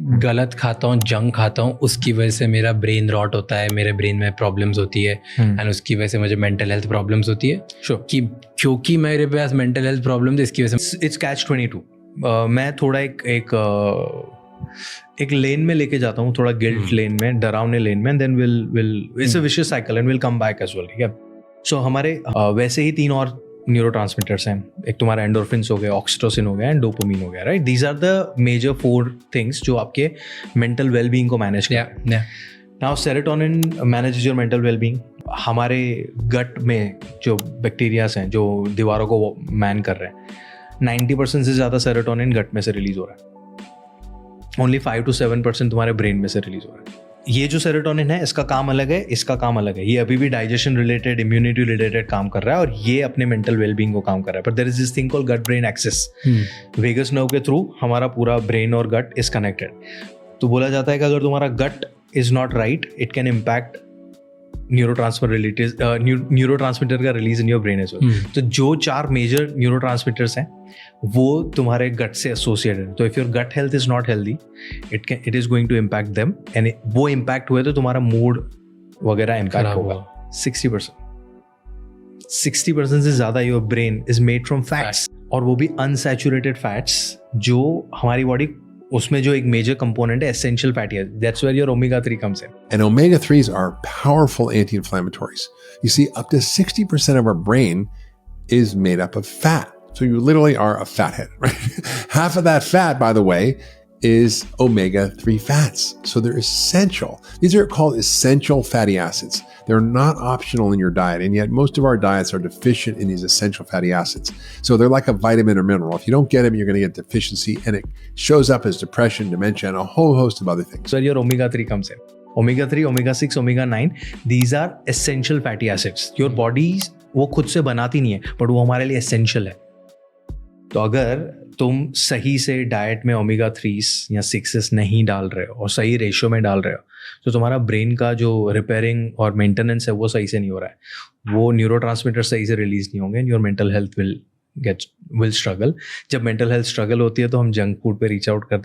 गलत खाता हूँ, जंक खाता हूँ, उसकी वजह से मेरा ब्रेन रॉट होता है, मेरे ब्रेन में प्रॉब्लम्स होती है एंड उसकी वजह से मुझे मेंटल हेल्थ प्रॉब्लम्स होती है। क्योंकि मेरे पास मेंटल हेल्थ प्रॉब्लम्स, इसकी वजह से इट्स कैच 22। मैं थोड़ा एक लेन में लेके जाता हूँ, थोड़ा गिल्ट लेन में, डरावने लेन में, then will it's a vicious cycle and will come back as well. ठीक है, सो हमारे वैसे ही 3 और न्यूरोट्रांसमीटर्स हैं। एक तुम्हारा एंडोर्फिन्स हो गए, ऑक्सीटोसिन हो गया एंड डोपामिन हो गया, right? These are the major 4 things जो आपके मेंटल वेलबींग को मैनेज करते हैं। Now serotonin manages your mental wellbeing. हमारे गट में जो बैक्टीरियाज हैं जो दीवारों को मैन कर रहे हैं, 90% से ज़्यादा सेरोटोनिन गट में से रिलीज हो रहा है, ओनली 5 to 7% तुम्हारे ब्रेन में से रिलीज हो रहा है। ये जो सेरोटोनिन है, इसका काम अलग है, इसका काम अलग है। ये अभी भी डाइजेशन रिलेटेड, इम्यूनिटी रिलेटेड काम कर रहा है और ये अपने मेंटल वेलबींग को काम कर रहा है। But there is this thing called gut brain axis. Vagus nerve के थ्रू हमारा पूरा ब्रेन और गट इज कनेक्टेड। तो बोला जाता है कि अगर तुम्हारा gut is not right, it can impact neurotransmitter का release in your brain as well. तो जो 4 मेजर न्यूरोट्रांसमीटर्स हैं वो तुम्हारे गट से एसोसिएटेड है। तो if your gut health is not healthy, it is going to impact them, and वो इम्पैक्ट हुए तो तुम्हारा मूड वगैरह इम्पैक्ट होगा। 60% से ज्यादा your brain is made from fats, और वो भी अनसैचुरेटेड फैट्स, जो हमारी बॉडी उसमें जो एक मेजर कंपोनेंट है essential fatty acid, that's where your omega 3 comes in. And omega 3s are powerful anti-inflammatories. You see, up to 60% of our brain is made up of fat. So you literally are a fathead, right? Half of that fat, by the way, is omega-3 fats. So they're essential. These are called essential fatty acids. They're not optional in your diet, and yet most of our diets are deficient in these essential fatty acids. So they're like a vitamin or mineral. If you don't get them, you're going to get deficiency, and it shows up as depression, dementia, and a whole host of other things. So your omega-3 comes in. Omega-3, omega-6, omega-9, these are essential fatty acids. Your body वो खुद से बनाती नहीं है, but वो हमारे लिए essential है। तो अगर तुम सही से डाइट में ओमेगा 3s या 6s नहीं डाल रहे हो और सही रेशियो में डाल रहे हो, तो तुम्हारा ब्रेन का जो रिपेयरिंग और मेंटेनेंस है वो सही से नहीं हो रहा है, वो न्यूरोट्रांसमीटर सही से रिलीज नहीं होंगे, your mental health will struggle. जब मेंटल हेल्थ स्ट्रगल होती है तो हम जंक फूड पे रीच आउट करते हैं।